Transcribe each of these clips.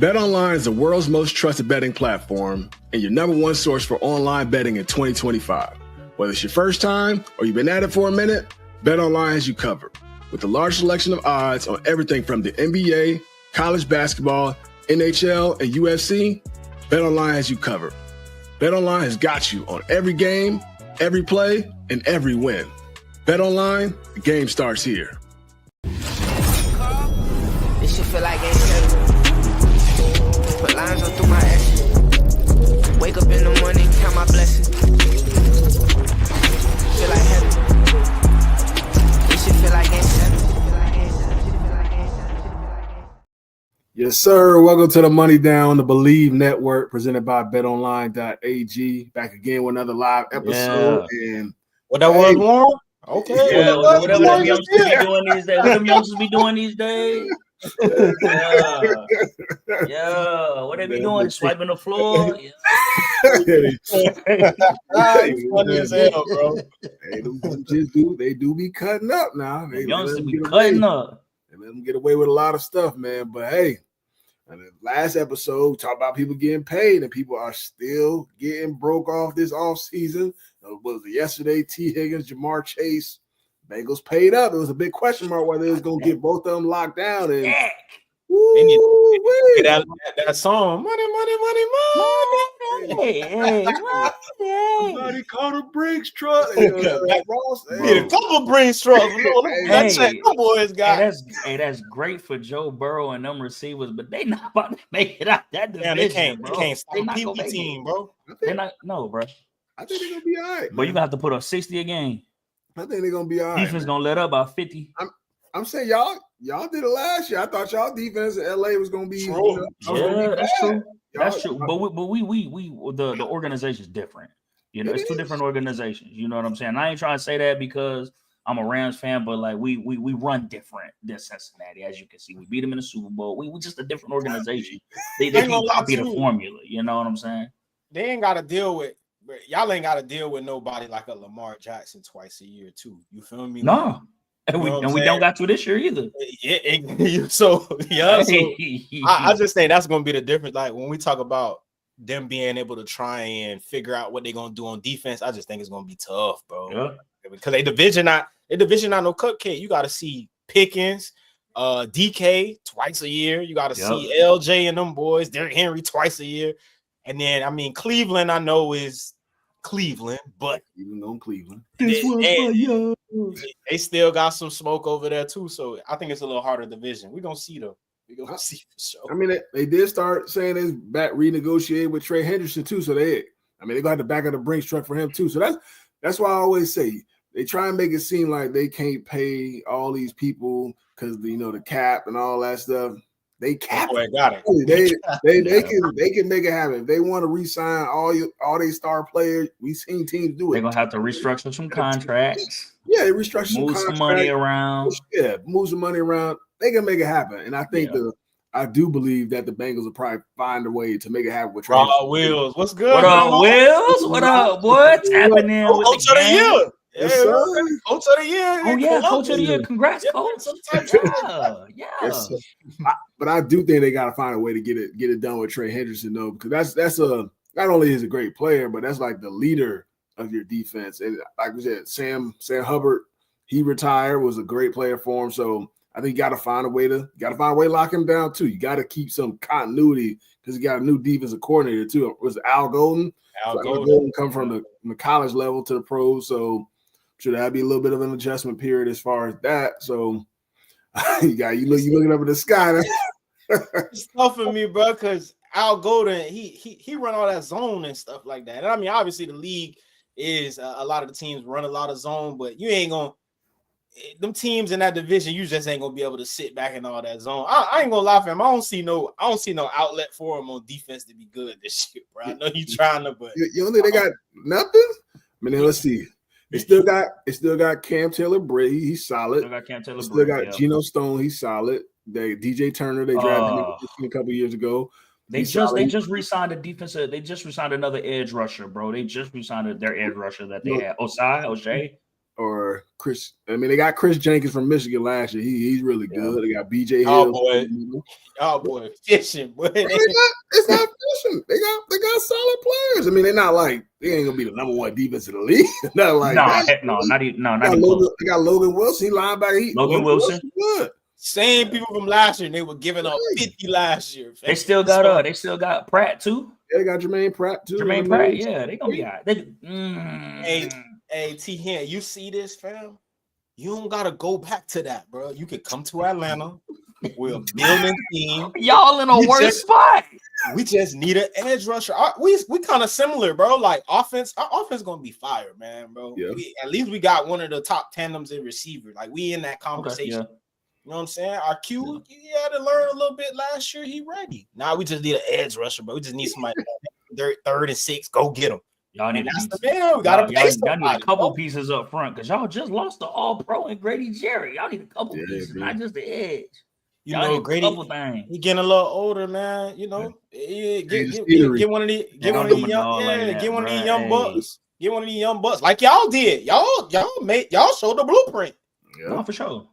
BetOnline is the world's most trusted betting platform and your number one source for online betting in 2025. Whether it's your first time or you've been at it for a minute, BetOnline has you covered. With a large selection of odds on everything from the NBA, college basketball, NHL, and UFC, BetOnline has you covered. BetOnline has got you on every game, every play, and every win. BetOnline, the game starts here. This shit feel like ain't put lines on through my ass. Wake up in the morning, count my blessings. Feel like heaven. This shit feel like ain't Yes, sir. Welcome to the Money Down, the Believe Network, presented by BetOnline.ag. Back again with another live episode. Yeah. And what that was, Warren? Okay. Yeah, whatever them youngsters be doing these days. What them youngsters be doing these days? Yeah. What they be doing? Swiping the floor. Yeah. Funny as hell, bro. They do be cutting up now. They youngsters be cutting up. They let them get away with a lot of stuff, man. But hey, in the last episode, we talked about people getting paid, and people are still getting broke off this offseason. Was it yesterday? T. Higgins, Jamar Chase, Bengals paid up. It was a big question mark whether they was going to get both of them locked down. And they need to get that song, money. Somebody called a Brinks truck. Get a couple Brinks trucks. Them boys got. That's great for Joe Burrow and them receivers, but they not about to make it out that division. They can't stop they a PP team, bro. They're not. No, bro. I think they're gonna be all right. But you gonna have to put up 60 a game. I think they're gonna be all right. Defense gonna let up about 50. I'm saying y'all did it last year. I thought y'all defense in LA was gonna be true. That's true. That's true. But we the organization's different. You know, it's two different organizations. You know what I'm saying? I ain't trying to say that because I'm a Rams fan, but like we run different than Cincinnati, as you can see. We beat them in the Super Bowl. We just a different organization. They can't copy the formula. You know what I'm saying? They ain't got to deal with. Y'all ain't got to deal with nobody like a Lamar Jackson twice a year, too. You feel me? No. And we don't got to this year either. Yeah. So I just think that's going to be the difference. Like when we talk about them being able to try and figure out what they're going to do on defense, I just think it's going to be tough, bro. Yeah. Because they division not no cupcake. You got to see Pickens, DK twice a year. You got to see LJ and them boys, Derrick Henry twice a year. And then, I mean, Cleveland, I know is Cleveland, but even though Cleveland, they still got some smoke over there too. So I think it's a little harder division. We're gonna see though. We're gonna see for sure. I mean, they did start saying they back renegotiated with Trey Henderson too. So they're gonna have to back up the Brinks truck for him too. So that's why I always say they try and make it seem like they can't pay all these people because the cap and all that stuff. They cap it. Got it. They can make it happen. If they want to re-sign all their star players, we've seen teams do it. They're gonna have to restructure some contracts. Yeah, they restructure move some money around. Yeah, move some money around. They can make it happen. And I think I do believe that the Bengals will probably find a way to make it happen with Trey. Wills, what's good? What up, Wills? What up, boy? What's happening with the game? Coach of the year. Oh, yeah, coach of the year. Congrats, coach. Yeah. But I do think they got to find a way to get it done with Trey Henderson, though, because that's not only is a great player, but that's like the leader of your defense. And like we said, Sam Hubbard, he retired, was a great player for him. So I think you got to find a way to lock him down, too. You got to keep some continuity because you got a new defensive coordinator, too. It was Al Golden. Al Golden come from the college level to the pros, so should that be a little bit of an adjustment period as far as that? So you looking up at the sky. It's tough for me, bro, because Al Golden, he run all that zone and stuff like that. And I mean, obviously the league is a lot of the teams run a lot of zone, but you ain't gonna them teams in that division. You just ain't gonna be able to sit back in all that zone. I ain't gonna lie for him. I don't see no outlet for him on defense to be good this year, bro. I know you trying to, but you don't think they got nothing? I mean, let's see. They still got Cam Taylor-Britt. He's solid. Still got Geno Stone. He's solid. DJ Turner. They drafted him a couple years ago. They just re-signed a defensive. They just re-signed another edge rusher, bro. They just re-signed their edge rusher that they had. O'Shea. or Chris. I mean, they got Chris Jenkins from Michigan last year. He's really good. They got BJ Oh Hill. boy, fishing, boy. It's not fishing. They got solid players. I mean, they're not like they ain't gonna be the number one defense in the league. Not like that. Not even close. They got Logan Wilson, he linebacker. Logan Wilson. Good. Same people from last year, and they were giving up 50 last year. They still got Pratt too. Yeah, they got Jermaine Pratt too. Jermaine Pratt, yeah, they gonna be all right. Hey, T Hen, you see this, fam? You don't gotta go back to that, bro. You could come to Atlanta. We're a building team. Y'all in a worse spot. We just need an edge rusher. We kind of similar, bro. Like offense, our offense gonna be fire, man, bro. Yeah. At least we got one of the top tandems in receiver. Like we in that conversation. Okay, yeah. You know what I'm saying? Our Q, he had to learn a little bit last year. He ready. Now we just need an edge rusher, bro. We just need somebody third and 6. Go get him. Y'all need that's the man. We gotta pay somebody. Y'all need a couple pieces up front because y'all just lost the All-Pro and Grady Jerry. Y'all need a couple pieces, not just the edge. You know, Grady, he getting a little older, man. You know, get one of these young bucks. Get one of these young bucks like y'all did. Y'all showed the blueprint. Yeah, no, for sure.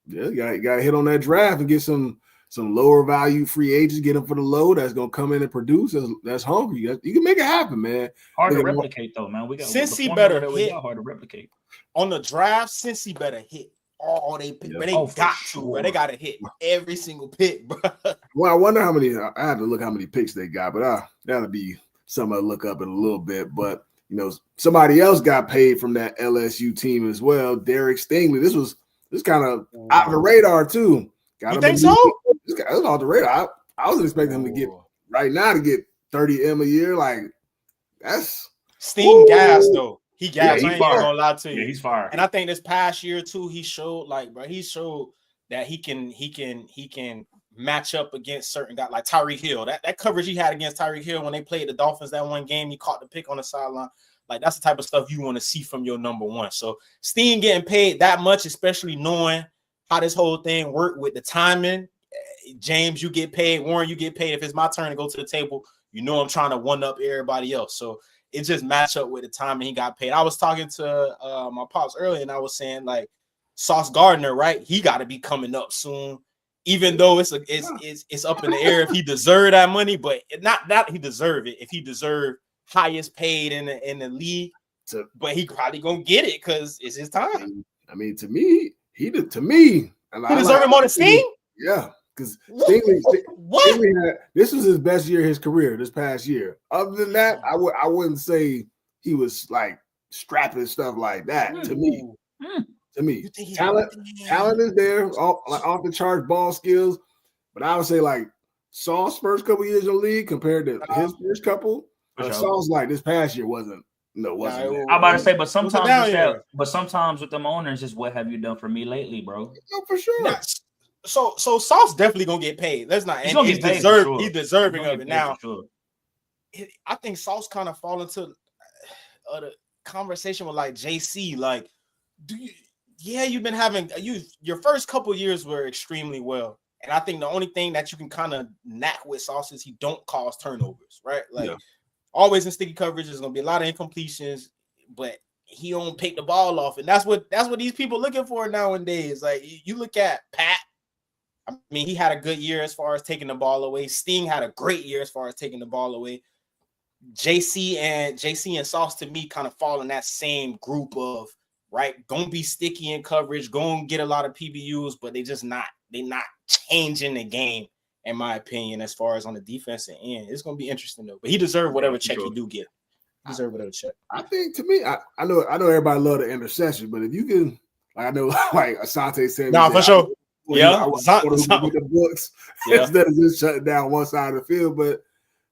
Yeah, you got to hit on that draft and get some lower value free agents. Get them for the low. That's gonna come in and produce. That's hungry. You can make it happen, man. Hard to replicate though, man. We got Cincy better hit. Hard to replicate on the draft. Cincy better hit all they pick, but they got to, bro. They got to hit every single pick, bro. Well, I wonder how many. I have to look how many picks they got, but that'll be something I'll look up in a little bit. But you know, somebody else got paid from that LSU team as well. Derek Stingley. This kind of out of the radar too. You think so? This guy was off the radar. I was expecting him to get right now to get 30 M a year. Like that's Sting gas though. He gas. I ain't gonna lie to you. Yeah, he's fired. And I think this past year too, he showed that he can match up against certain guys like Tyreek Hill. That coverage he had against Tyreek Hill when they played the Dolphins that one game, he caught the pick on the sideline. Like that's the type of stuff you want to see from your number one. So Steen getting paid that much, especially knowing how this whole thing worked with the timing. James, you get paid. Warren, you get paid. If it's my turn to go to the table, you know I'm trying to one up everybody else. So it just matched up with the timing he got paid. I was talking to my pops earlier, and I was saying like Sauce Gardner, right? He got to be coming up soon, even though it's up in the air if he deserved that money, but not he deserved it. If he deserved highest paid in the league, but he probably gonna get it because it's his time. I mean, to me, he deserved it more than Sting. Yeah, because Stingley this was his best year of his career this past year. Other than that, I wouldn't say he was like strapping stuff like that. To me, talent is there, off the charts, ball skills. But I would say like Sauce's first couple years in the league compared to his first couple. Sauce like this past year wasn't. I'm about to say, but sometimes with them owners is what have you done for me lately, bro? No, for sure. Yeah. So Sauce definitely gonna get paid. Let's not. He's deserving of it now. Sure. I think Sauce kind of fall into the conversation with like JC. Like, you've been having your first couple years were extremely well, and I think the only thing that you can kind of knack with Sauce is he don't cause turnovers, right? Like. Yeah. Always in sticky coverage, there's gonna be a lot of incompletions, but he don't pick the ball off, and that's what these people looking for nowadays. Like you look at Pat, I mean, he had a good year as far as taking the ball away. Sting had a great year as far as taking the ball away. JC and Sauce to me kind of fall in that same group of gonna be sticky in coverage, gonna get a lot of PBUs, but they're not changing the game. In my opinion, as far as on the defensive end, it's gonna be interesting though. But he deserved whatever check he do get. He deserved whatever check. I think to me, I know everybody love the interception, but if you can, like I know, like Asante said, for sure. Yeah, I with the books instead of just shutting down one side of the field. But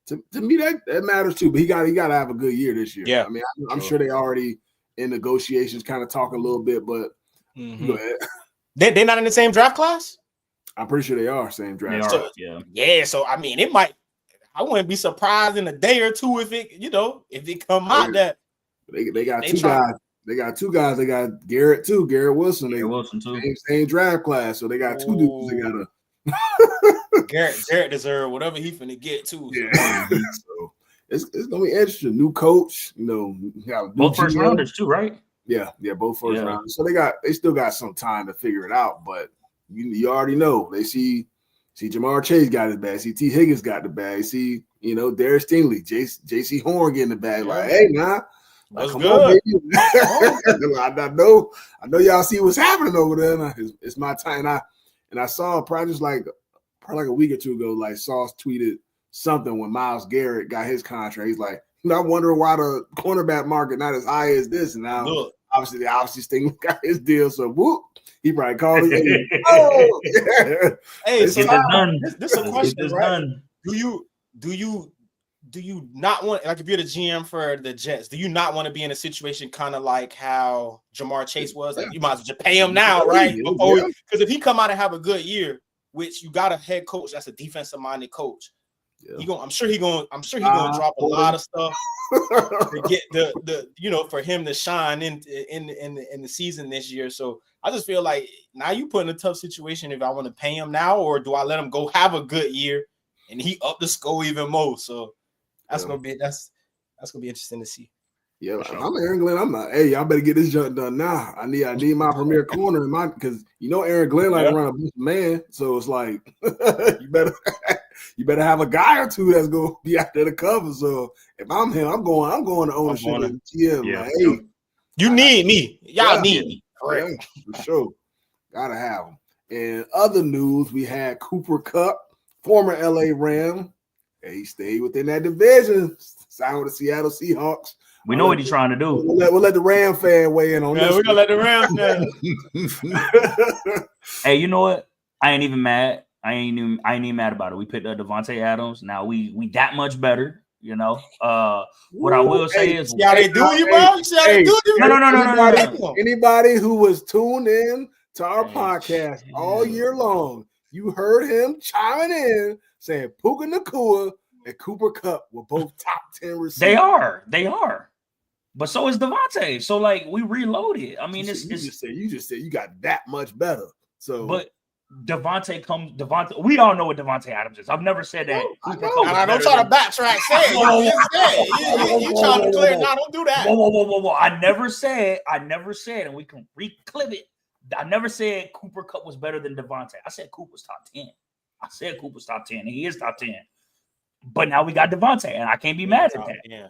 to me, that matters too. But he got to have a good year this year. Yeah, I mean, I'm sure they already in negotiations, kind of talking a little bit, but go ahead. They're not in the same draft class. I'm pretty sure they are same draft. So I mean, it might. I wouldn't be surprised in a day or two if it come out that they got two guys. They got two guys. They got Garrett too. Garrett Wilson. Wilson too. Same draft class. So they got two dudes. They got Garrett deserve whatever he finna get too. So. Yeah. So it's gonna be interesting. New coach. Got both first rounders too, right? Yeah, both first rounds. So they still got some time to figure it out, but you already know they see Jamar Chase got his bag, see T. Higgins got the bag, see Darius Stingley, J.C. Horn getting the bag. Like, hey, like, come on, baby. I know y'all see what's happening over there. It's my time. And I saw probably like a week or two ago, like Sauce tweeted something when Myles Garrett got his contract. He's like, I'm wondering why the cornerback market not as high as this. And now obviously Stingley got his deal. So whoop, he probably called his agent. Oh, hey, so this is a question, right? Do you not want, like, if you're the GM for the Jets, do you not want to be in a situation kind of like how Jamar Chase was? Like, you might as well just pay him now, right? Because if he come out and have a good year, which you got a head coach that's a defensive minded coach, I'm sure he gonna drop a lot of stuff to get the for him to shine in the season this year. So I just feel like now you put in a tough situation if I want to pay him now, or do I let him go have a good year and he up the score even more? So that's gonna be interesting to see. Yeah, I'm Aaron Glenn. I'm not. Hey, y'all better get this junk done now. I need my premier corner in my, because Aaron Glenn like to run a big man. So it's like you better have a guy or two that's gonna be out there to cover. So if I'm him, I'm going to ownership and GM. Yeah, like, hey, you need me. Y'all need me. Correct. Yeah, for sure. Gotta have him. And other news, we had Cooper Kupp, former LA Ram. He stayed within that division, signed with the Seattle Seahawks. We know what he's trying to do. We'll let the Ram fan weigh in on this. We're gonna let the Ram fan. Hey, you know what? I ain't even mad. I ain't even mad about it. We picked up Devontae Adams. Now we that much better. What I will say is, see how they do you, bro? You see how they do you? No. Anybody who was tuned in to our podcast all year long, you heard him chiming in saying Puka Nacua and Cooper Kupp were both top 10 receivers. They are. But so is Devontae. So like we reloaded. I mean, you just said you got that much better. So, but Devontae. We all know what Devontae Adams is. I've never said that. I don't try to backtrack. Say it. You trying to clear? No, don't do that. Whoa. I never said, and we can reclip it. I never said Cooper Kupp was better than Devontae. I said Cooper's top 10. I said Cooper's top 10, and he is top 10. But now we got Devontae, and I can't be mad at that. Yeah,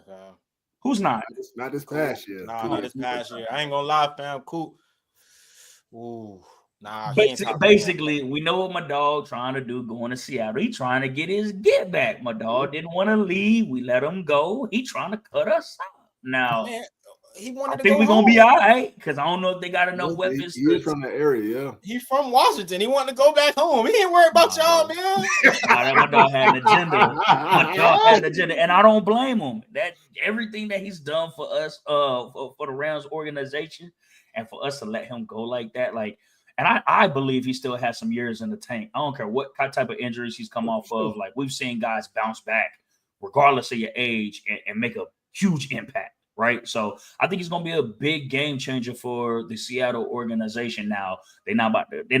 who's not? Not this past year. Nah, not this past year. I ain't gonna lie, fam. Coop. Ooh, nah. Basically, we know what my dog trying to do going to Seattle. He trying to get his get back. My dog didn't want to leave. We let him go. He trying to cut us out. Now, I think we're gonna be all right, because I don't know if they got enough weapons. He's from the area, yeah. He's from Washington. He wanted to go back home. He ain't worried about y'all, man. My dog had an agenda. And I don't blame him. That everything that he's done for us, for the Rams organization, and for us to let him go like that, like, and I believe he still has some years in the tank. I don't care what type of injuries he's come off of. Like, we've seen guys bounce back regardless of your age and make a huge impact. Right. So I think he's going to be a big game changer for the Seattle organization. Now, they're not about to be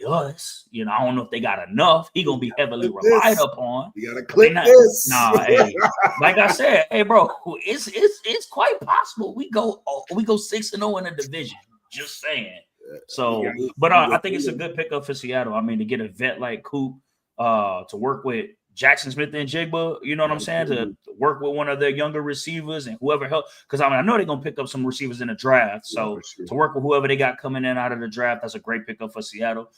us. I don't know if they got enough. He's going to be heavily relied upon. You got to click this. Nah, hey, like I said, hey, bro, it's quite possible we go 6-0 in the division. Just saying. So, but I think it's a good pickup for Seattle. I mean, to get a vet like Coop to work with Jackson Smith and Jigba, you know what I'm saying? To work with one of their younger receivers and whoever helps. Because I know they're going to pick up some receivers in the draft. So to work with whoever they got coming in out of the draft, that's a great pickup for Seattle.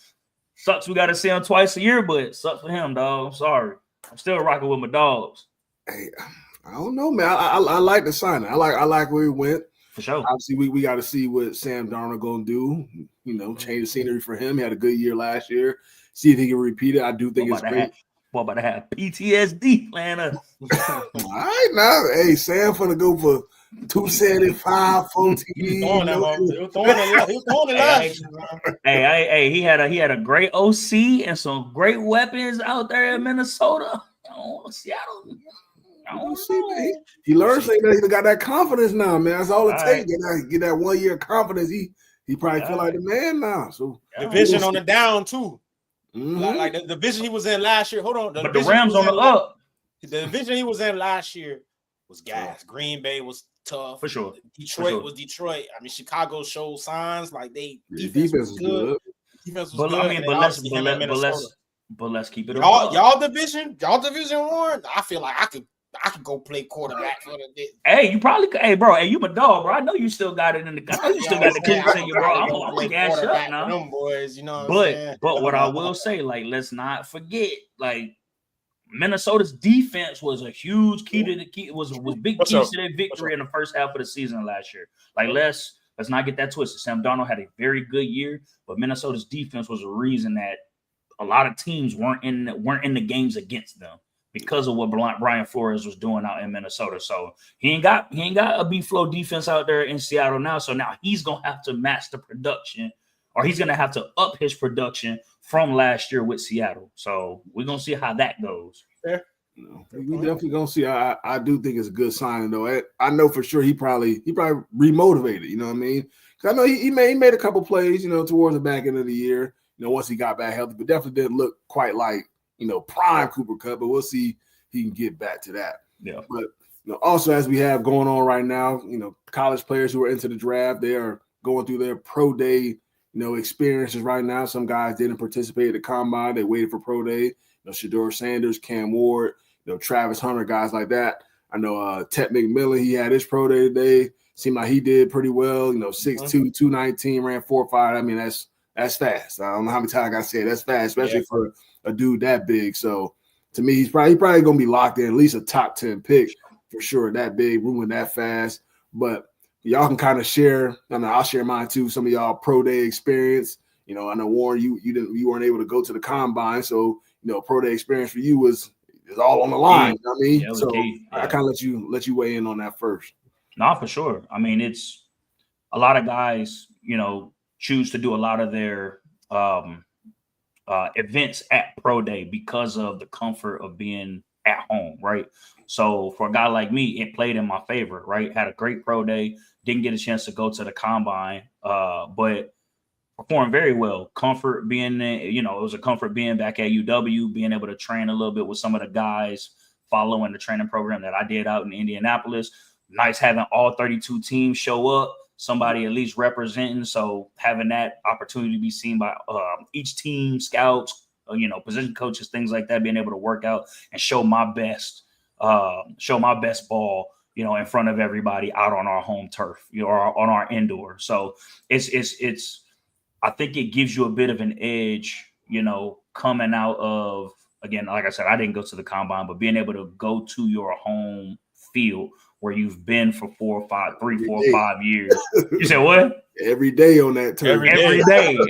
Sucks we got to see him twice a year, but sucks for him, dog. I'm sorry. I'm still rocking with my dogs. Hey, I don't know, man. I like the signing. I like where he went. For sure. Obviously, we got to see what Sam Darnold going to do. Change the scenery for him. He had a good year last year. See if he can repeat it. I do think it's great. Boy, about to have PTSD playing us. All right, now, hey, Sam finna go for 275, 14. He was throwing it. Hey, he had a great OC and some great weapons out there in Minnesota. Seattle. I don't know. He learned that he got that confidence now, man. That's all it takes. Get that 1 year confidence. He probably feel like the man now. So division on the down too. Mm-hmm. Like the division he was in last year. Hold on, but the Rams on the up. The division he was in last year was gas. Green Bay was tough. For sure. Detroit was Detroit. I mean, Chicago showed signs like defense was good. Defense was but, good. I mean, but let's keep it y'all division one. I feel like I could go play quarterback for the. Hey, you probably could. Hey, bro. Hey, you my dog, bro. I know you still got it in the. I know you still got the cookies in you, bro. I'm gonna gas up now. Them boys, you know. But what I will say, like, let's not forget, like, Minnesota's defense was a huge key to the key. Was big keys to their victory in the first half of the season last year. Like, let's not get that twisted. Sam Darnold had a very good year, but Minnesota's defense was a reason that a lot of teams weren't in the games against them because of what Brian Flores was doing out in Minnesota. So he ain't got a B-flow defense out there in Seattle now. So now he's gonna have to match the production, or he's gonna have to up his production from last year with Seattle. So we're gonna see how that goes. Fair. We definitely gonna see. I do think it's a good sign though. I know for sure he probably remotivated. You know what I mean? Because I know he made a couple plays, you know, towards the back end of the year. You know, once he got back healthy, but definitely didn't look quite like, you know, prime Cooper Kupp. But we'll see if he can get back to that. Yeah. But you know, also as we have going on right now, you know, college players who are into the draft, they are going through their pro day, you know, experiences right now. Some guys didn't participate at the combine; they waited for pro day. You know, Shedeur Sanders, Cam Ward, you know, Travis Hunter, guys like that. I know Ted McMillan, he had his pro day today. Seemed like he did pretty well. You know, 6'2", 219, ran 4.5. I mean, that's fast. I don't know how many times I got to say it. That's fast, especially for a dude that big. So to me, he's probably going to be locked in, at least a top 10 pick for sure. That big, moving that fast. But y'all can kind of share. I mean, I'll share mine too. Some of y'all pro day experience. You know, I know Warren, you weren't able to go to the combine, so you know, pro day experience for you is all on the line. You know what I mean, so I kind of let you weigh in on that first. No, for sure. I mean, it's a lot of guys, you know, choose to do a lot of their events at pro day because of the comfort of being at home, right? So for a guy like me, it played in my favor, right? Had a great pro day, didn't get a chance to go to the combine, but performed very well. Comfort being, you know, it was a comfort being back at UW, being able to train a little bit with some of the guys following the training program that I did out in Indianapolis. Nice having all 32 teams show up, somebody at least representing. So having that opportunity to be seen by each team, scouts, you know, position coaches, things like that, being able to work out and show my best ball, you know, in front of everybody out on our home turf, you know, or on our indoor. So it's I think it gives you a bit of an edge, you know, coming out of, again, like I said, I didn't go to the combine, but being able to go to your home field where you've been for 3, 4, 5 years. You said what? Every day on that turf.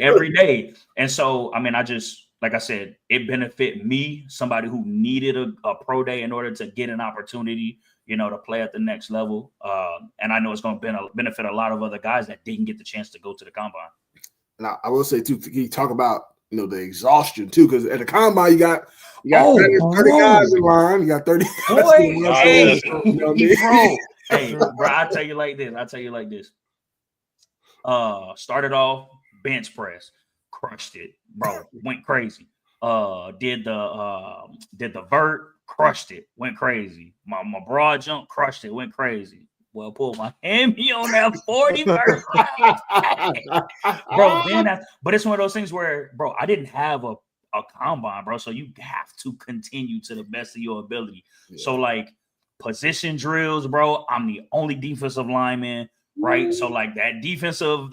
Every day. And so, I mean, like I said, it benefit me, somebody who needed a pro day in order to get an opportunity, you know, to play at the next level. And I know it's going to benefit a lot of other guys that didn't get the chance to go to the combine. Now, I will say, too, can you talk about, you know, the exhaustion, too? Because at the combine, you got 30 guys in line. You got 30 guys. Hey, bro, I'll tell you like this. Started off bench press, crushed it, bro, went crazy. Did the vert, crushed it, went crazy. My broad jump, crushed it, went crazy. Well, pull my hammy on that 40 vert. Bro, but it's one of those things where, bro, I didn't have a combine, bro. So you have to continue to the best of your ability. Yeah. So like position drills, bro, I'm the only defensive lineman, right? So like that defensive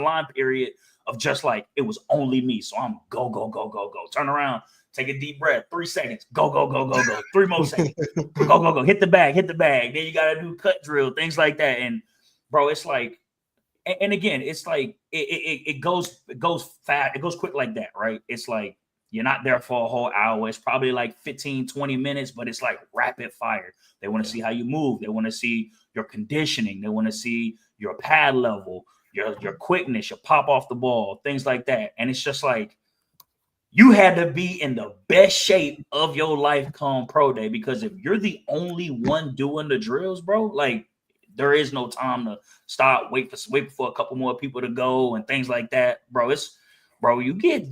line period of just like, it was only me. So I'm go. Turn around, take a deep breath, 3 seconds, go. 3 more seconds, go. Hit the bag. Then you got to do cut drill, things like that. And bro, it's like, and again, it's like, it goes fast. It goes quick like that, right? It's like, you're not there for a whole hour. It's probably like 15, 20 minutes, but it's like rapid fire. They want to see how you move. They want to see your conditioning. They want to see your pad level, your quickness, your pop off the ball, things like that. And it's just like, you had to be in the best shape of your life come pro day, because if you're the only one doing the drills, bro, like there is no time to stop, wait for a couple more people to go and things like that, bro. You get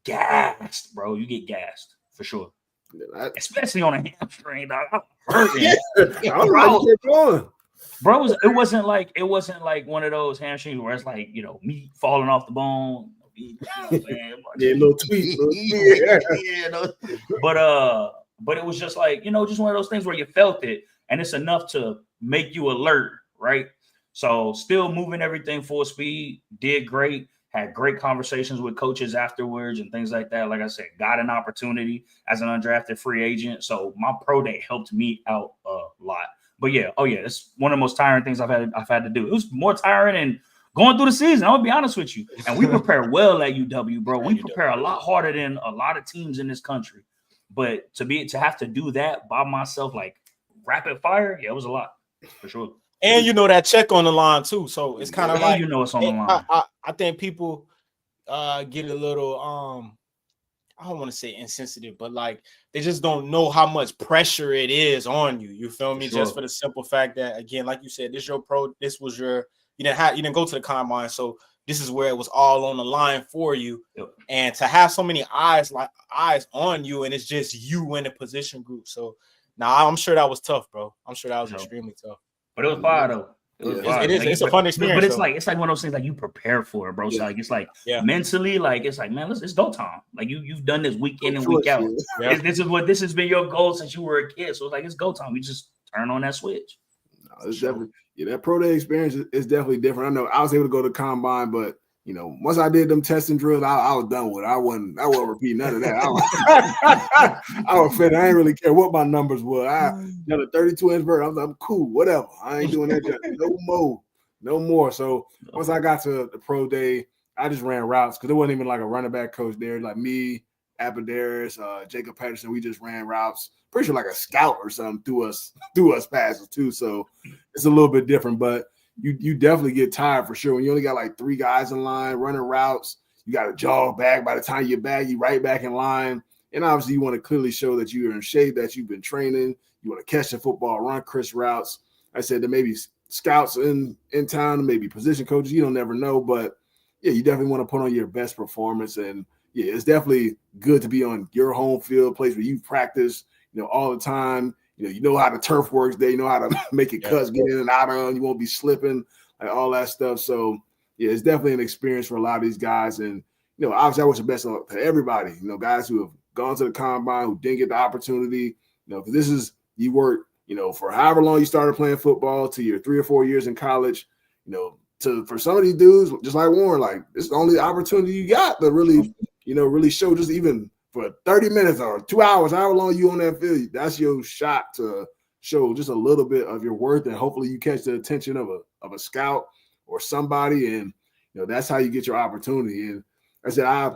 gassed, bro. You get gassed for sure. especially on a hamstring. Dog. I don't know how you kept going. Bro, it wasn't like one of those hamstrings where it's like, you know, meat falling off the bone. Little tweet. But it was just like, you know, just one of those things where you felt it, and it's enough to make you alert, right? So still moving everything full speed, did great, had great conversations with coaches afterwards and things like that. Like I said, got an opportunity as an undrafted free agent. So my pro day helped me out a lot. But yeah, it's one of the most tiring things I've had to do. It was more tiring than going through the season. I'll be honest with you. And we prepare well at UW, bro. We prepare a lot harder than a lot of teams in this country. But to have to do that by myself, like rapid fire, yeah, it was a lot for sure. And you know that check on the line too. So it's kind of like, you know, it's on the line. I think people get a little I don't want to say insensitive, but like they just don't know how much pressure it is on you. You feel me? Sure. Just for the simple fact that, again, like you said, this was your you didn't go to the combine, so this is where it was all on the line for you. Yep. And to have so many eyes on you, and it's just you in a position group. So now I'm sure that was tough, bro. I'm sure that was extremely tough. But it was fire though. It's a fun experience. But it's like one of those things like you prepare for it, bro. So like it's like mentally, like it's like, man, it's go time. Like you've done this week in and week out. Yeah. This has been your goal since you were a kid. So it's like it's go time. We just turn on that switch. No, it's definitely that pro day experience is definitely different. I know I was able to go to combine, but you know, once I did them testing drills, I was done with it. I wasn't repeat none of that. I was fit. I ain't really care what my numbers were. The 32 inch vert. I'm cool, whatever. I ain't doing that. No more. So once I got to the pro day, I just ran routes because there wasn't even like a running back coach there. Like me, Apodaris, Jacob Patterson, we just ran routes. Pretty sure like a scout or something threw us passes too. So it's a little bit different, but you definitely get tired for sure. When you only got like 3 guys in line running routes, you got to jog back. By the time you're back, you right back in line. And obviously you want to clearly show that you're in shape, that you've been training. You want to catch the football, run crisp routes. I said there may be scouts in town, maybe position coaches. You don't never know. But, yeah, you definitely want to put on your best performance. And, yeah, it's definitely good to be on your home field, place where you practice, all the time. You know how the turf works there. You know how to make it cuts, get in and out of them. You won't be slipping, like all that stuff. So, yeah, it's definitely an experience for a lot of these guys. And, obviously I wish the best to everybody, guys who have gone to the combine, who didn't get the opportunity, because this is you work, for however long you started playing football to your 3 or 4 years in college, for some of these dudes, just like Warren, like it's the only opportunity you got to really, really show just even for 30 minutes or 2 hours, however long you on that field, that's your shot to show just a little bit of your worth, and hopefully you catch the attention of a scout or somebody, and that's how you get your opportunity. And I said I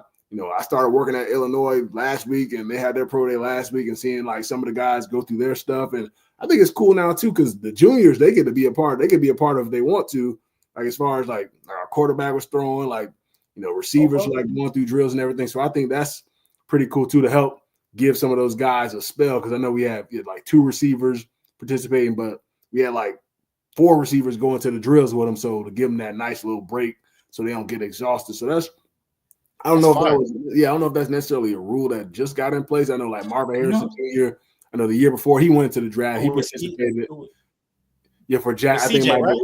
started working at Illinois last week, and they had their pro day last week, and seeing like some of the guys go through their stuff, and I think it's cool now too because the juniors they get to be a part. They could be a part of if they want to, like as far as like our quarterback was throwing, like receivers like going through drills and everything. So I think that's pretty cool too to help give some of those guys a spell, because I know we had like 2 receivers participating, but we had like 4 receivers going to the drills with them, so to give them that nice little break so they don't get exhausted. So I don't know if that's necessarily a rule that just got in place. I know like Marvin Harrison Jr., I know the year before he went to the draft, he participated. For Jack, I think CJ, right?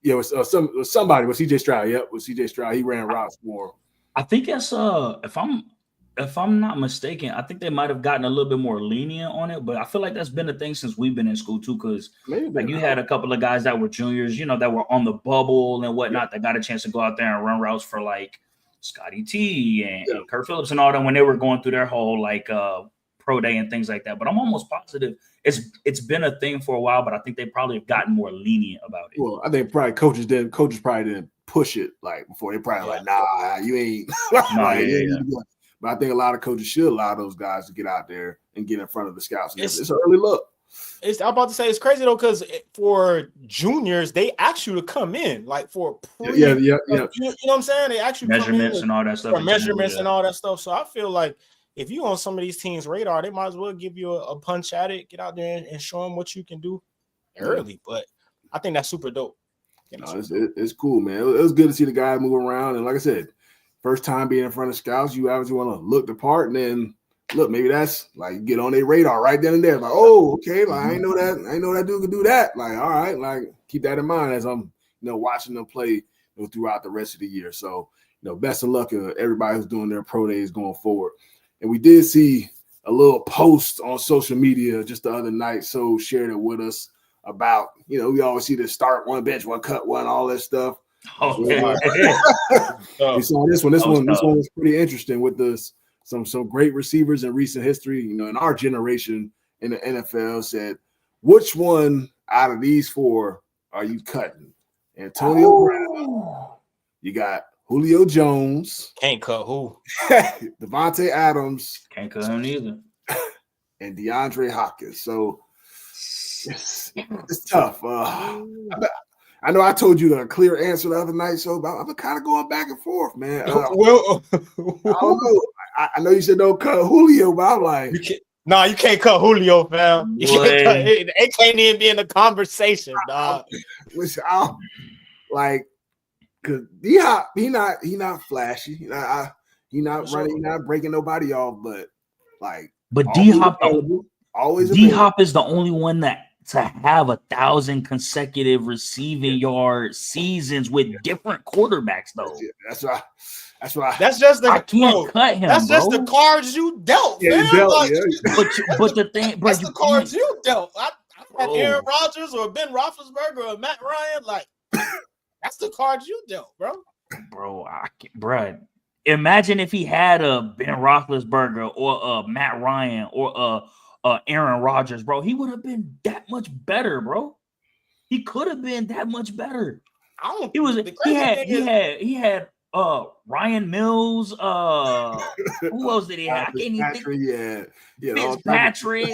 It was somebody with CJ Stroud. Yep, with CJ Stroud, he ran routes for him. I think that's if I'm not mistaken, I think they might have gotten a little bit more lenient on it, but I feel like that's been a thing since we've been in school too, because like you had a couple of guys that were juniors, that were on the bubble and whatnot, that got a chance to go out there and run routes for like Scotty T and Kurt Phillips and all them when they were going through their whole like pro day and things like that. But I'm almost positive it's been a thing for a while, but I think they probably have gotten more lenient about it. Well, I think probably coaches probably didn't push it like before. They probably like, nah, you ain't. But I think a lot of coaches should allow those guys to get out there and get in front of the scouts. It's an early look. I'm about to say it's crazy though, because for juniors they ask you to come in like for You know what I'm saying? They actually measurements and all that stuff. For measurements and all that stuff. So I feel like if you on some of these teams' radar, they might as well give you a punch at it, get out there and show them what you can do early. But I think that's super dope. It's cool, man. It was good to see the guys move around, and like I said, first time being in front of scouts, you obviously want to look the part, and then look, maybe that's like get on their radar right then and there. Like, oh, okay, like I know that dude can do that. Like, all right, like keep that in mind as I'm watching them play throughout the rest of the year. So, best of luck to everybody who's doing their pro days going forward. And we did see a little post on social media just the other night. So shared it with us about, we always see the start one, bench one, cut one, all that stuff. Okay. We saw this one. This one was pretty interesting with this. Some great receivers in recent history, in our generation in the NFL said, which one out of these four are you cutting? Antonio Brown. You got Julio Jones. Can't cut who? Devontae Adams. Can't cut him either. And DeAndre Hopkins. So it's tough. I know I told you the clear answer the other night, so I'm kind of going back and forth, man. I don't know. I know you said don't cut Julio, but I'm like, you can't cut Julio, fam. It can't even be in the conversation, dog. Listen, like, cause D-Hop, he not flashy. He not running, he not breaking nobody off, but D-Hop always D-Hop is the only one that to have 1,000 consecutive receiving yard seasons with different quarterbacks, though. Yeah, that's why. That's just the I can't cut him. That's just the cards you dealt. Yeah, But the thing, bro, that's the cards you dealt. I had Aaron Rodgers or Ben Roethlisberger or Matt Ryan. Like, that's the cards you dealt, bro. Bro, imagine if he had a Ben Roethlisberger or a Matt Ryan or Aaron Rodgers, bro. He would have been that much better, bro. He could have been that much better. He had Ryan Mills. Who else did he have? I can't even think. Fitzpatrick.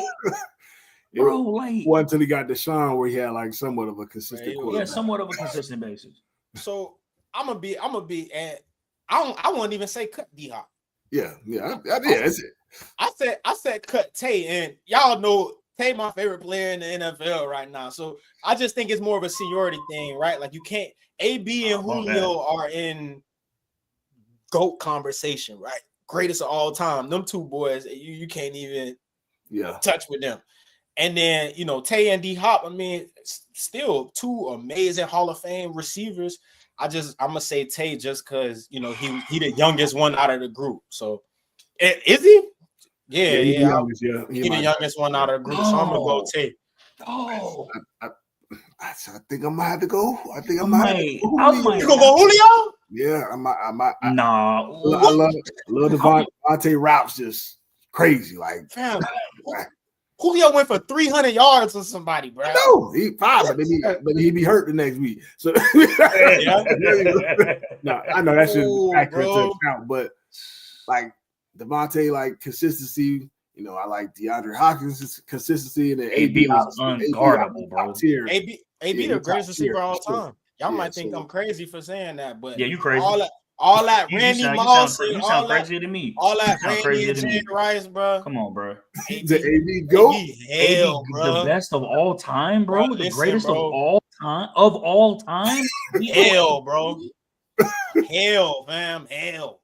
Bro, like one until he got Deshaun, where he had like somewhat of a consistent quarterback. Yeah, somewhat of a consistent basis. So I'm gonna be at I wouldn't even say cut D-Hop. Yeah, that's it. I said cut Tay, and y'all know Tay my favorite player in the NFL right now. So I just think it's more of a seniority thing, right? Like you can't AB and Julio are in GOAT conversation, right? Greatest of all time. Them two boys, you can't even touch with them. And then Tay and D-Hop, I mean, still two amazing Hall of Fame receivers. I'm gonna say Tay just because he the youngest one out of the group. So is he? Yeah. He's the youngest one out of the group. So I'm gonna go Tay. I think I might have to go. You gonna go Julio? Yeah, I might. Nah, I love Devontae routes, just crazy. Like, fam, Julio went for 300 yards on somebody, bro. No, he fine, but he'd be hurt the next week. So no, I know that shouldn't accurate to account, but like Devontae, like consistency. I like DeAndre Hopkins' consistency, and then AB was unguardable, bro. AB the greatest receiver of all time. Y'all might think I'm crazy for saying that, but you crazy. All that Randy Moss, you sound crazy to me. All that Randy and Jerry Rice, bro. Come on, bro. The AB go. Hell, bro. The best of all time, bro. The greatest of all time. Of all time. Hell, bro. Hell, fam. Hell.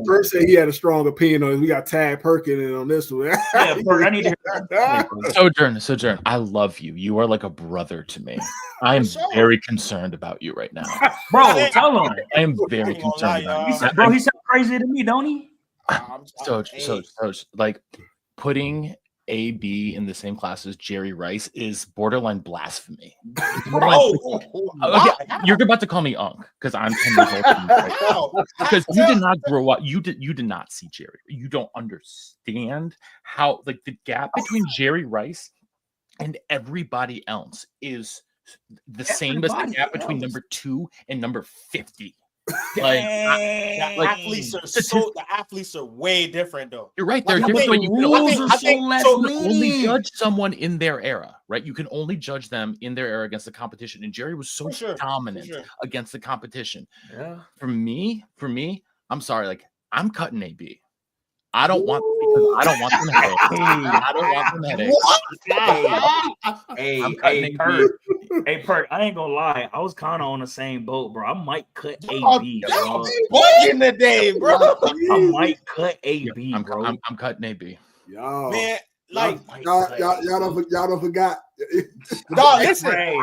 First said he had a strong opinion on it. We got Tad Perkins in on this one. Yeah, I need to hear Sojourn, I love you. You are like a brother to me. I am very concerned about you right now. Bro, tell him. I am very concerned about you. Bro, he sounds crazy to me, don't he? So like putting AB in the same class as Jerry Rice is borderline blasphemy. You're about to call me Unc because I'm 10 years old right now. Because you did not grow up. You did not see Jerry. You don't understand how like the gap between Jerry Rice and everybody else is the same as the gap between number 2 and number 50. The athletes are way different though. You're right. They're different. You can only judge someone in their era, right? You can only judge them in their era against the competition. And Jerry was so dominant against the competition. Yeah. For me, I'm sorry. Like I'm cutting AB. I don't want them headache. I don't want them headache. Hey, Hey, Perk, I ain't gonna lie. I was kind of on the same boat, bro. I might cut AB, Y'all bro. bugging today, bro. I might cut AB, bro. I'm cutting AB. Y'all, Man, like y'all don't forgot. dog, listen. Hey,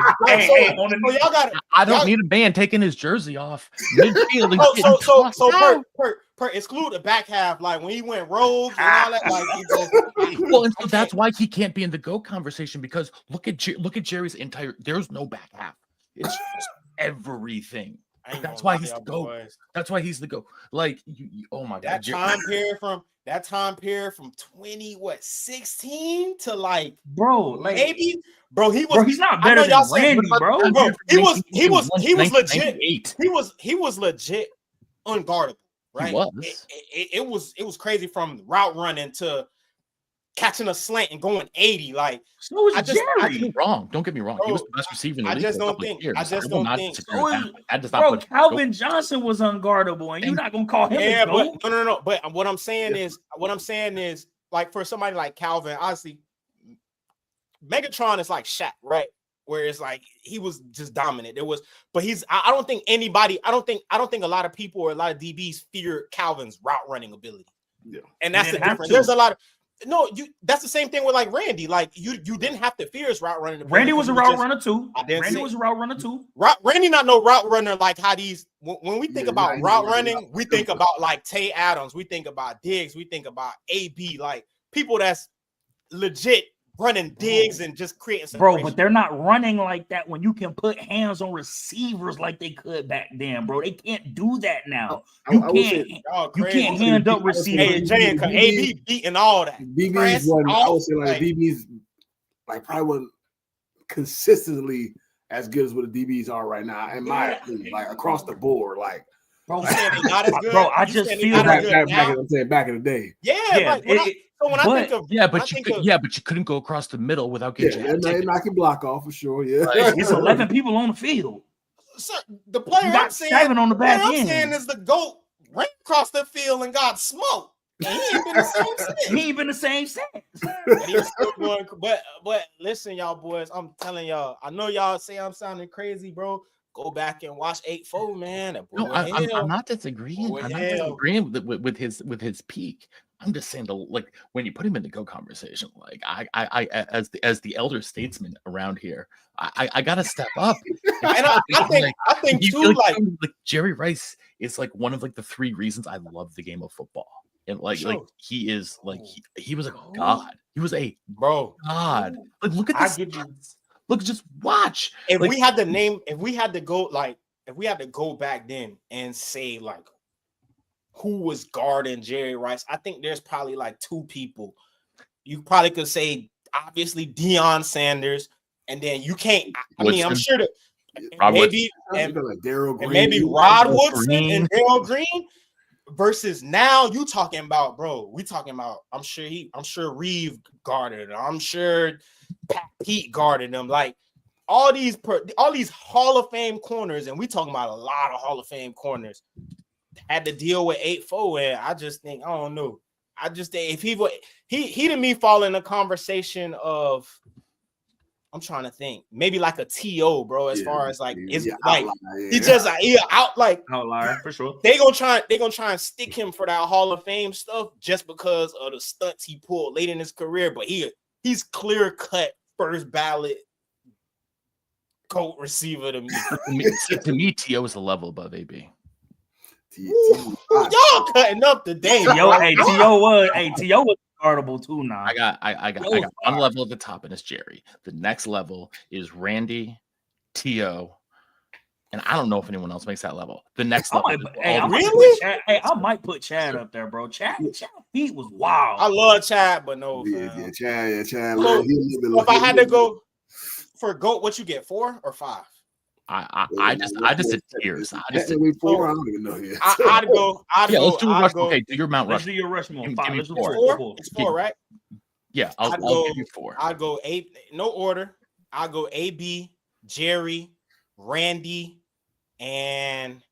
So y'all got it. I don't need a man taking his jersey off midfield. And Per exclude the back half, like when he went rogue and all that, like he just well, and so that's why he can't be in the GOAT conversation, because look at Jerry's entire. There's no back half. It's just everything. That's why he's the GOAT. That's why he's the GOAT. Like, oh my god, that time period from 16 to like maybe he was. He's not better than Randy, bro. He was legit. He was legit unguardable. Right, it was crazy from route running to catching a slant and going 80. Like, so was Jerry. Don't get me wrong. He was the best receiver in the league. I just don't think. Bro, Calvin Johnson was unguardable, and you're not gonna call him. Yeah, but no. But what I'm saying is, like, for somebody like Calvin, honestly, Megatron is like Shaq, right? Where it's like he was just dominant. But I don't think a lot of people or a lot of DBs fear Calvin's route running ability. Yeah. And that's the difference. There's a lot of that's the same thing with like Randy. Like you didn't have to fear his route running ability. Randy was a route runner too. Randy not no route runner like how these when we think about route running, we think about like Tay Adams, we think about Diggs, we think about AB, like people that's legit running digs and just creating separation. Bro, but they're not running like that when you can put hands on receivers like they could back then, bro. They can't do that now. You can't hand up receivers. Hey, AB beating all that. DB's I would say like DB's like probably wasn't consistently as good as what the DBs are right now, in my opinion, like across the board. Like, bro, not as good. Bro, I just feel back in the day. Yeah, but you couldn't go across the middle without getting I can block off for sure. Yeah, it's 11 people on the field. So the player I'm saying on the back end. I'm saying is the GOAT ran across the field and got smoked. And he ain't been the same since. But listen, y'all boys, I'm telling y'all, I know y'all say I'm sounding crazy, bro. Go back and watch 8-4, man. No, I'm not disagreeing. I'm not disagreeing with his peak. I'm just saying, like, when you put him in the GOAT conversation, like I as the elder statesman around here, I gotta step up. And I think too, like Jerry Rice is like one of like the three reasons I love the game of football. And like he is like he was a god. He was a god. Like, look at this. Look, just watch. If we had to go back then and say like who was guarding Jerry Rice, I think there's probably like two people. You probably could say obviously Deion Sanders, and then you can't. I mean, I'm sure that maybe Rod Woodson and Darryl Green. Versus now, you talking about, bro. We talking about. I'm sure Reeve guarded him. I'm sure Pat Pete guarded them. Like all these Hall of Fame corners, and we talking about a lot of Hall of Fame corners had to deal with 8-4. And I just think, I don't know. I just think if he to me fall in a conversation of. I'm trying to think, maybe like a TO, bro. As far as like, it's like he just outlier for sure. They gonna try and stick him for that Hall of Fame stuff just because of the stunts he pulled late in his career. But he's clear cut first ballot GOAT receiver to me. To me, TO is a level above AB. Y'all cutting up today. TO was guardable too now. I got one level at the top, and it's Jerry. The next level is Randy, TO, and I don't know if anyone else makes that level. The next level, I might put Chad up there, bro. Chad feet was wild. I love Chad, but no. Chad. So if I had to go for GOAT, what you get, 4 or 5? I just did tears. I don't even know yet. I'd go. Let's do Rushmore. Okay, do your Mount Rushmore. Let's do your Rushmore. Give me 4. It's 4, right? Yeah, I'll give you 4. I'll go 8. No order. I'll go AB, Jerry, Randy, and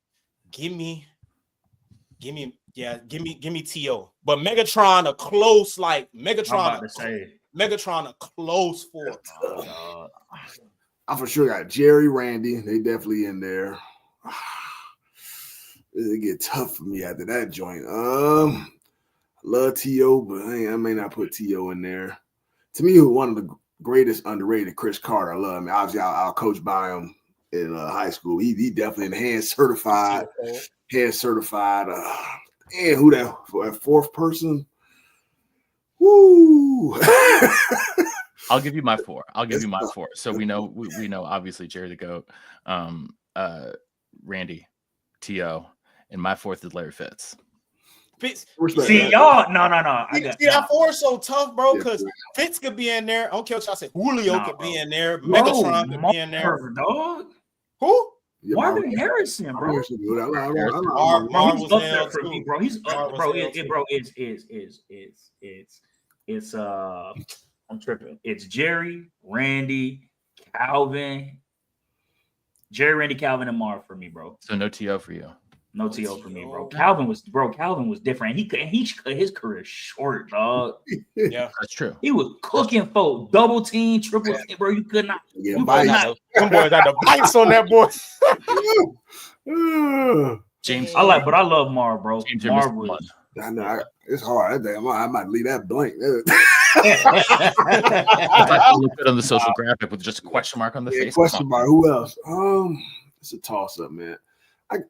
give me TO. But Megatron a close Megatron a close 4. I for sure got Jerry, Randy. They definitely in there. It get tough for me after that joint. I love T.O., but I may not put T.O. in there. To me, one of the greatest underrated, Chris Carter. I love him. Obviously, I'll coach by him in high school. He definitely in the hand certified. And who that for a fourth person? Woo! I'll give you my 4. So we know obviously Jerry the GOAT, Randy, T.O., and my 4th is Larry Fitz. See, y'all, no. That 4 is so tough, bro, because Fitz could be in there. I don't care what y'all say. Julio could be in there. Megatron could be in there. Dog. Who? Yeah, Marvin Harrison, bro. He's up there for me, bro. He's up, bro. It's I'm tripping. It's Jerry, Randy, Calvin, and Marv for me, bro. So no T.O. for you. No T.O. for me, bro. Calvin was different. He cut his career short, dog. Yeah, that's true. He was cooking for double team, triple team, bro. You could not. Yeah, them boys got the bites on that boy. James, I love Marv, bro. Marv was. I know it's hard. I might leave that blank. I look good on the social graphic with just a question mark on the face. Question mark. Who else? It's a toss up, man.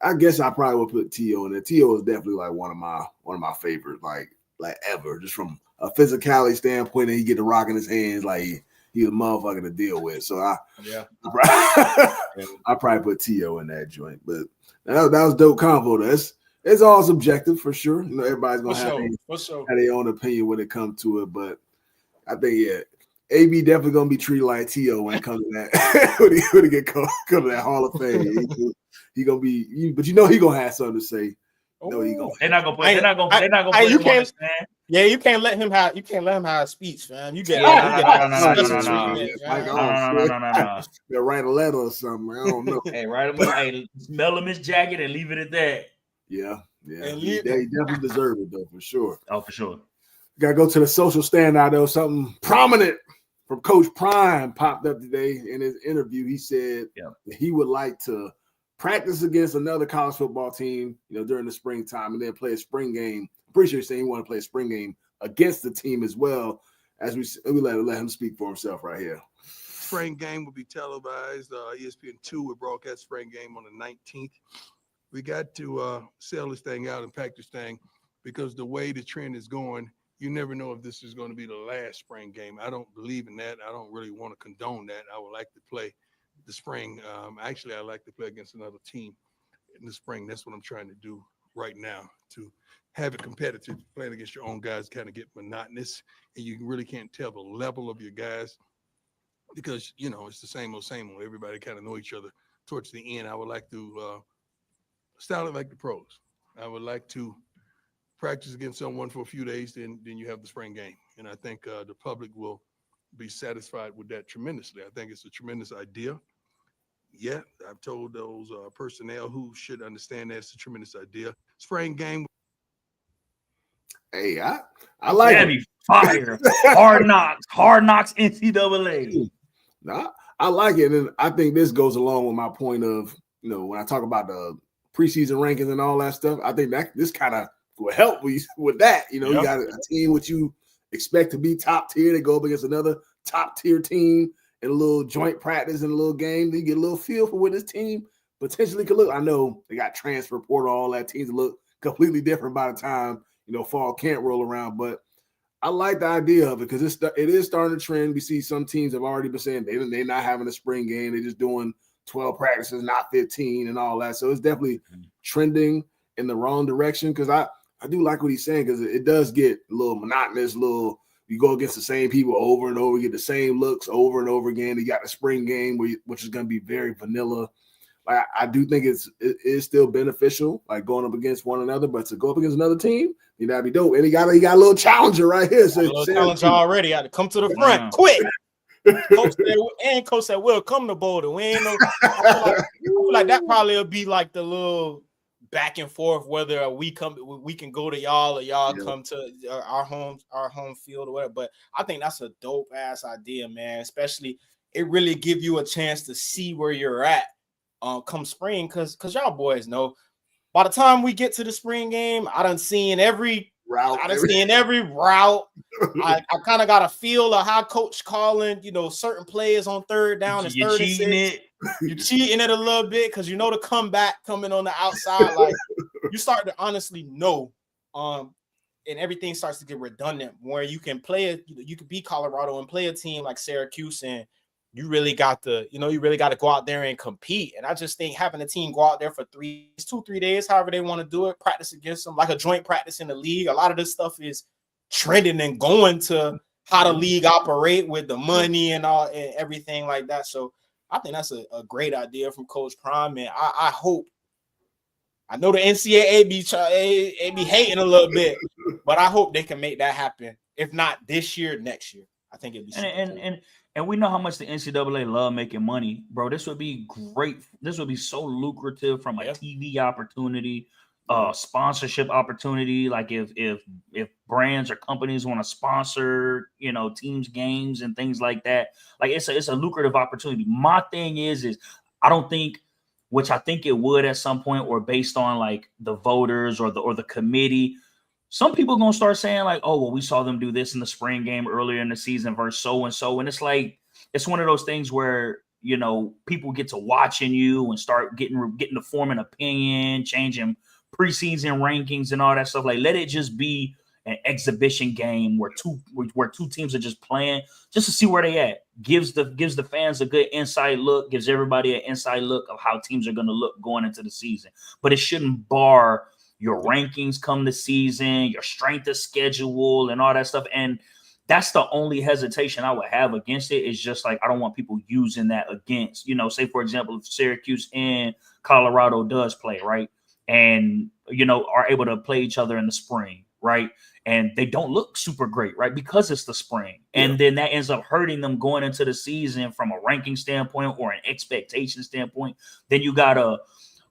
I guess I probably would put T.O. in there. T.O. is definitely like one of my favorites, like ever. Just from a physicality standpoint, and he get the rock in his hands, like he's a motherfucker to deal with. So I probably put T.O. in that joint. But that was dope convo. It's all subjective for sure. You know, everybody's gonna have their own opinion when it comes to it. But I think AB definitely gonna be treated like T.O. when it comes to that. when he come to that Hall of Fame. He gonna be, but he gonna have something to say. No, he gonna. They're not gonna play. They're not gonna play. You can't. Yeah, you can't let him have. You can't let him have a speech, fam. You get. No. They'll write a letter or something. I don't know. Hey, write him. Hey, smell him his jacket and leave it at that. Yeah. He definitely deserve it though, for sure. Oh, for sure. Gotta go to the social standout though. Something prominent from Coach Prime popped up today in his interview. He said that he would like to practice against another college football team, during the springtime, and then play a spring game. I'm pretty sure he's saying he want to play a spring game against the team as well. As we let him speak for himself right here. Spring game will be televised. ESPN2 will broadcast spring game on the 19th. We got to sell this thing out and pack this thing because the way the trend is going, you never know if this is going to be the last spring game. I don't believe in that. I don't really want to condone that. I would like to play the spring. Actually, I like to play against another team in the spring. That's what I'm trying to do right now, to have it competitive. Playing against your own guys kind of get monotonous, and you really can't tell the level of your guys because, it's the same old. Everybody kind of know each other towards the end. I would like to style it like the pros. I would like to practice against someone for a few days, then you have the spring game. And I think the public will be satisfied with that tremendously. I think it's a tremendous idea. Yeah, I've told those personnel who should understand that it's a tremendous idea. Spring game. Hey, I like it. Be fire. Hard knocks NCAA. Nah, I like it. And I think this goes along with my point of, when I talk about the preseason rankings and all that stuff, I think that this kind of will help with that. You got a team which you expect to be top tier. They go up against another top tier team in a little joint practice and a little game. They get a little feel for what this team potentially could look. I know they got transfer portal, all that. Teams look completely different by the time, fall camp roll around. But I like the idea of it because it is starting to trend. We see some teams have already been saying they're not having a spring game. They're just doing 12 practices, not 15 and all that. So it's definitely trending in the wrong direction because I do like what he's saying because it does get a little monotonous, you go against the same people over and over, you get the same looks over and over again. You got the spring game, which is going to be very vanilla. Like I do think it is still beneficial, like going up against one another, but to go up against another team, that'd be dope. And he got a little challenger right here. So a little challenger already. I had to come to the front quick. Coach said, "We'll come to Boulder." We ain't no. I feel like that probably will be like the little back and forth whether we can go to y'all or y'all come to our home field or whatever. But I think that's a dope ass idea, man. Especially it really give you a chance to see where you're at come spring, because y'all boys know by the time we get to the spring game, I done seen every route. I kind of got a feel of how coach calling, certain players on third down and third and six. You're cheating it a little bit because you know the comeback coming on the outside. Like you start to honestly know, and everything starts to get redundant where you can play it. You can beat Colorado and play a team like Syracuse, and you really got to go out there and compete. And I just think having a team go out there for 2-3 days, however they want to do it, practice against them like a joint practice in the league. A lot of this stuff is trending and going to how the league operate with the money and all and everything like that. So I think that's a great idea from Coach Prime, and I hope. I know the NCAA be hating a little bit, but I hope they can make that happen. If not this year, next year. I think it'd be and we know how much the NCAA love making money, bro. This would be great. This would be so lucrative from a TV opportunity, sponsorship opportunity. Like if brands or companies want to sponsor, teams games and things like that, like it's a lucrative opportunity. My thing is I don't think, which I think it would at some point, or based on like the voters or the committee, some people are gonna start saying like, oh, well, we saw them do this in the spring game earlier in the season versus so and so, and it's like it's one of those things where people get to watching you and start getting to form an opinion, changing preseason rankings and all that stuff. Like, let it just be an exhibition game where two teams are just playing just to see where they at. Gives the fans a good inside look, gives everybody an inside look of how teams are going to look going into the season. But it shouldn't bar your rankings come the season, your strength of schedule and all that stuff. And that's the only hesitation I would have against it, is just like I don't want people using that against, say, for example, if Syracuse and Colorado does play, right? And, are able to play each other in the spring, right? And they don't look super great, right? Because it's the spring. And then that ends up hurting them going into the season from a ranking standpoint or an expectation standpoint. Then you got a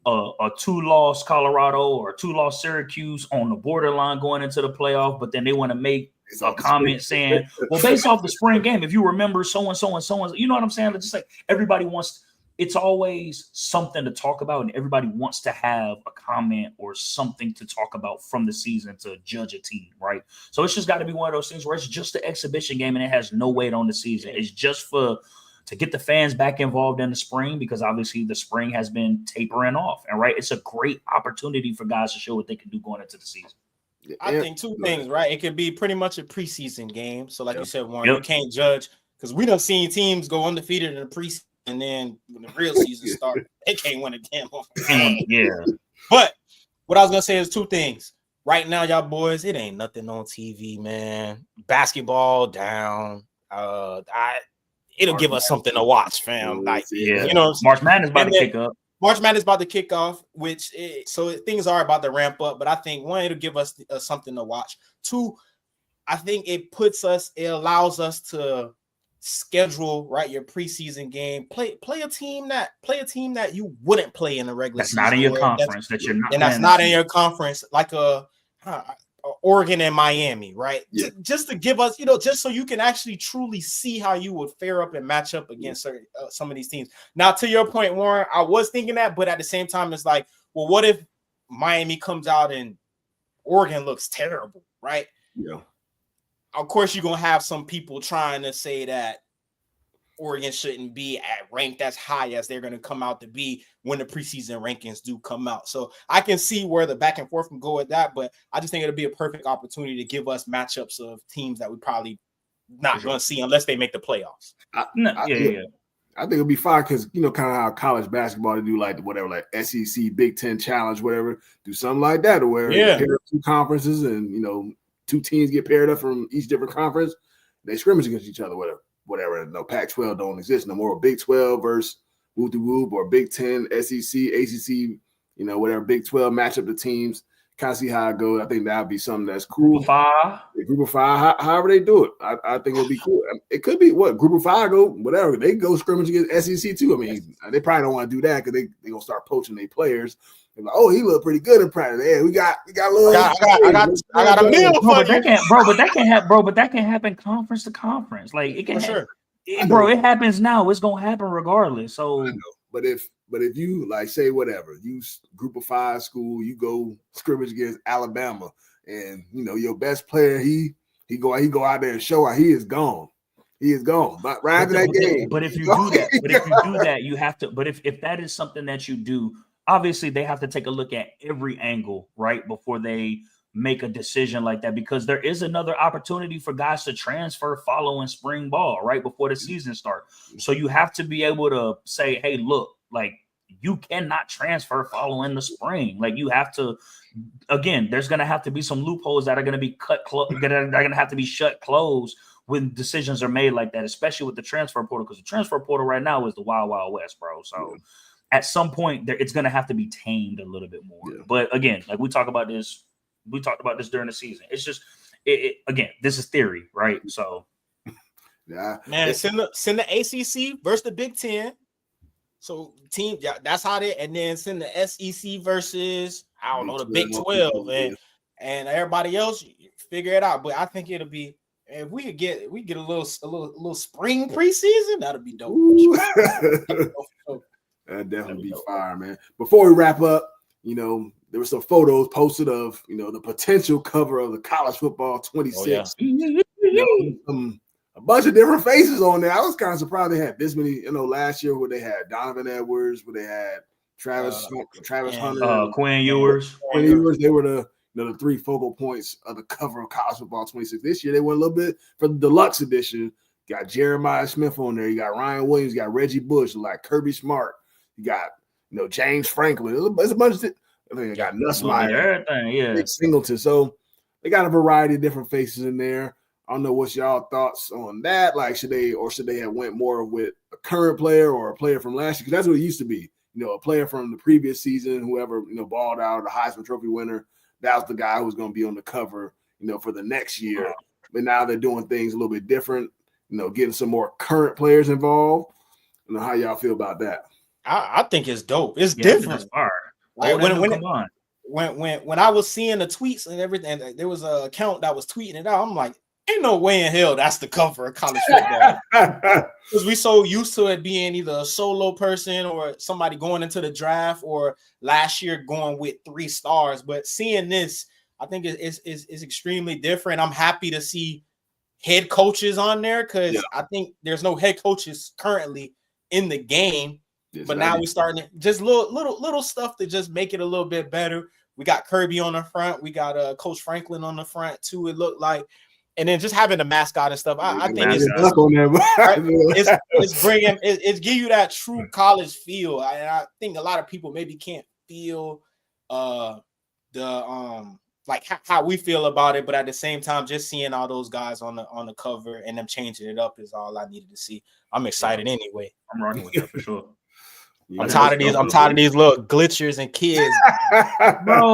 2-loss Colorado or a 2-loss Syracuse on the borderline going into the playoff, but then they want to make a comment saying, well, based off the spring game, if you remember so-and-so and so-and-so, you know what I'm saying? It's just like everybody wants – it's always something to talk about, and everybody wants to have a comment or something to talk about from the season to judge a team, right? So it's just got to be one of those things where it's just an exhibition game and it has no weight on the season. It's just to get the fans back involved in the spring, because obviously the spring has been tapering off, and right, it's a great opportunity for guys to show what they can do going into the season. I think two things, right? It could be pretty much a preseason game. So like you said, Warren, you can't judge, because we done seen teams go undefeated in the preseason. And then when the real season starts, they can't win a damn off. But what I was gonna say is two things. Right now, y'all boys, it ain't nothing on TV, man. Basketball down. It'll give us something to watch, fam. Like, March Madness about to kick up. March Madness about to kick off, so things are about to ramp up. But I think one, it'll give us something to watch. Two, I think it allows us to schedule your preseason game. Play a team that you wouldn't play in a regular season. That's not in your conference. That's not in your conference, like Oregon and Miami, right? Just to give us, just so you can actually truly see how you would fare up and match up against some of these teams. Now, to your point, Warren, I was thinking that, but at the same time, it's like, well, what if Miami comes out and Oregon looks terrible, right? Yeah. Of course, you're going to have some people trying to say that Oregon shouldn't be at ranked as high as they're going to come out to be when the preseason rankings do come out. So I can see where the back and forth can go with that, but I just think it'll be a perfect opportunity to give us matchups of teams that we probably not going to see unless they make the playoffs. I think it'll be fine because, kind of how college basketball to do like SEC, Big Ten Challenge, whatever, do something like that, where pair up two conferences and, two teams get paired up from each different conference. They scrimmage against each other, whatever. No, Pac-12 don't exist no more. Big 12 versus whoop-de-whoop, or Big 10, SEC, ACC, whatever, Big 12 match up the teams. Kind of see how it goes. I think that would be something that's cool. Group of five, however they do it. I think it'll be cool. It could be Group of five go, whatever. They go scrimmage against SEC too. I mean, they probably don't want to do that because they going to start poaching their players. They're like, oh, he looked pretty good in practice. Yeah, we got a little. I got a meal for you. But that can happen conference to conference. Like it can. For sure. bro, it happens now. It's gonna happen regardless. So, but if you like say whatever, you group of 5 school, you go scrimmage against Alabama, and you know your best player, he go out there and show out, he is gone. He is gone. But right after that game. But if you do that, you have to. But if that is something that you do, obviously they have to take a look at every angle, right, before they make a decision like that, because there is another opportunity for guys to transfer following spring ball right before the season starts. So you have to be able to say, hey, look, like you cannot transfer following the spring. Like you have to, again, there's going to have to be some loopholes that are going to be they're going to have to be shut closed when decisions are made like that, especially with the transfer portal, because the transfer portal right now is the wild, wild west, bro. So at some point it's going to have to be tamed a little bit more. Yeah. But again, like we talked about this during the season. It's just, again, this is theory, right? So, yeah, man, send the ACC versus the Big Ten. So team, yeah, that's how they, and then send the SEC versus the Big 12, and everybody else figure it out. But I think it'll be, if we get a little spring preseason, that'll be dope. That'd definitely be fire, man. Before we wrap up, you know, there were some photos posted of, you know, the potential cover of the college football 26. You know, a bunch of different faces on there. I was kind of surprised they had this many. You know, last year where they had Donovan Edwards, where they had Travis Hunter, Quinn Ewers. They were the 3 focal points of the cover of college football 26. This year they went a little bit for the deluxe edition. You got Jeremiah Smith on there. You got Ryan Williams. You got Reggie Bush. Like Kirby Smart. You got James Franklin. There's a bunch of. I think they got Nussmeier, everything, Singleton. So they got a variety of different faces in there. I don't know what's y'all thoughts on that. Like, should they have went more with a current player or a player from last year? Because that's what it used to be. You know, a player from the previous season, whoever balled out, the Heisman Trophy winner. That was the guy who was going to be on the cover, for the next year. But now they're doing things a little bit different. Getting some more current players involved. I don't know how y'all feel about that. I think it's dope. It's different. Like when I was seeing the tweets and everything, there was an account that was tweeting it out. I'm like, ain't no way in hell that's the cover of college football. Because we so used to it being either a solo person or somebody going into the draft, or last year going with 3 stars. But seeing this, I think is extremely different. I'm happy to see head coaches on there, because I think there's no head coaches currently in the game. But now we're starting to just little stuff to just make it a little bit better. We got Kirby on the front. We got Coach Franklin on the front too, it looked like. And then just having the mascot and stuff, I think it's give you that true college feel. And I think a lot of people maybe can't feel like how we feel about it, but at the same time, just seeing all those guys on the cover and them changing it up is all I needed to see. I'm excited anyway. I'm rocking with that for sure. I'm tired of these little glitchers and kids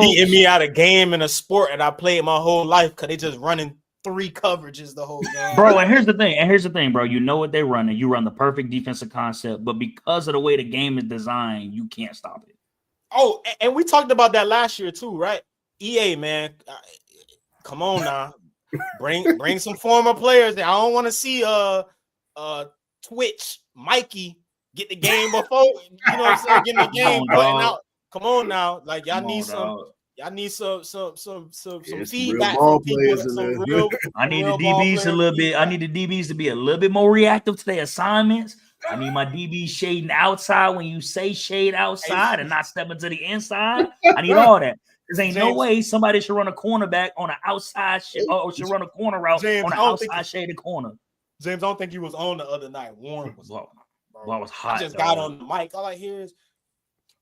beating me out of game in a sport that I played my whole life because they just running 3 coverages the whole game. Bro, and here's the thing, bro. You know what they're running. You run the perfect defensive concept, but because of the way the game is designed, you can't stop it. Oh, and we talked about that last year too, right? EA, man, come on now. Bring some former players there. I don't want to see Twitch Mikey get the game before, you know what I'm saying? Getting the game putting out. Come on now, like y'all need some feedback from people. I need the DBs a little bit. I need the DBs to be a little bit more reactive to their assignments. I need my DBs shading outside when you say shade outside and not stepping to the inside. I need all that. There ain't no way somebody should run a cornerback on an outside or should run a corner route on an outside shaded corner. James, I don't think you was on the other night. Warren was on. Well, I was hot. I just got on the mic. All I hear is,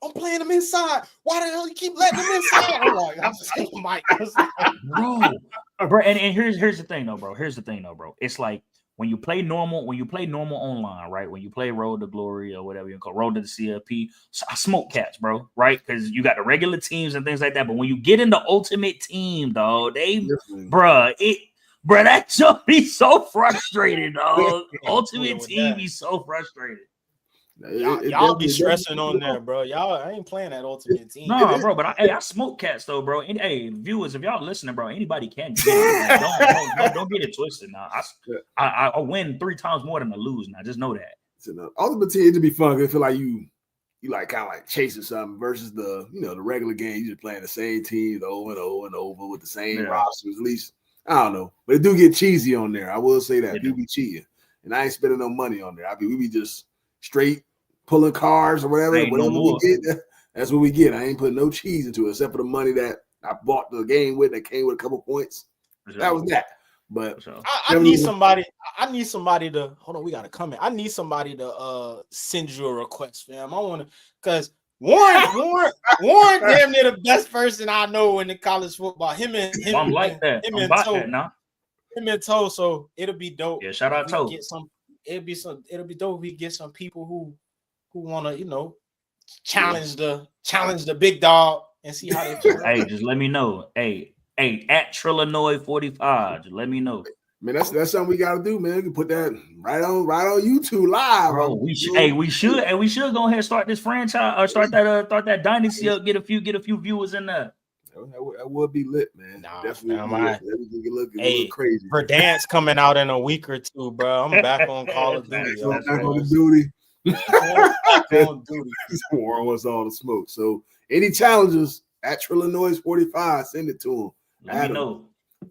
I'm playing them inside. Why the hell you keep letting them inside? I'm like, I'm just saying, Mike. Bro. And here's the thing, though, bro. It's like when you play normal online, right? When you play Road to Glory or whatever you call Road to the CFP, I smoke cats, bro, right? Because you got the regular teams and things like that. But when you get in the ultimate team, though, that should be so frustrated, dog. Ultimate team be so frustrated. Y'all be stressing on there, bro. I ain't playing that ultimate team. No, bro, but I smoke cats though, bro. And hey, viewers, if y'all listening, bro, anybody can get it. Don't get it twisted now. I win 3 times more than I lose now. Just know that. Ultimate team to be fun. I feel like you like kind of like chasing something versus the the regular game. You just playing the same teams over and over and over with the same rosters. At least I don't know, but it do get cheesy on there. I will say that people be cheating, and I ain't spending no money on there. We be just straight pulling cards or whatever. We get, that's what we get. I ain't putting no cheese into it except for the money that I bought the game with that came with a couple points. Sure. That was that. But I need somebody. I need somebody to hold on. We got to come in. I need somebody to send you a request, fam. I want to because Warren damn near the best person I know in the college football. Him and I'm like that. Him I'm and about Toe. that now. Him and Toe. So it'll be dope. Yeah, shout out Toe. It'll be dope. We get some people who want to challenge the big dog and see how they feel. Hey, just let me know. Hey, at Trillinois 45. Just let me know. Man, that's something we gotta do, man. We can put that right on YouTube live, bro. We should go ahead and start this franchise or start that dynasty up. Get a few viewers in there. That would be lit, man. Definitely. Look crazy. Verdansk coming out in a week or two, bro. I'm back on Call of Duty. Back on duty. Warren wants all the smoke. So any challenges at Trillinois 45, send it to him. Let me know.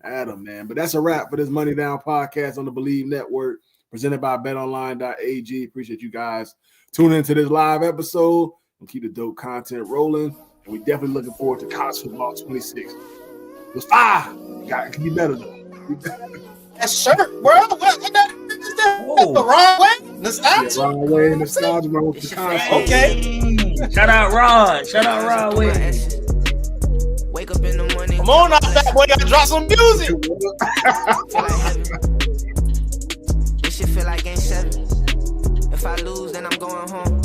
Adam, man. But that's a wrap for this Money Down podcast on the Believe Network, presented by betonline.ag. Appreciate you guys tuning into this live episode and keep the dope content rolling. And we definitely looking forward to college football 26. It's fire. Can be better though. That shirt, bro. What the wrong way? Nostalgia. Yeah, wrong way. Nostalgia. Okay. Shout out Rod. Wake up in the morning. Come on, that boy gotta drop some music. This shit feel like game 7. If I lose, then I'm going home.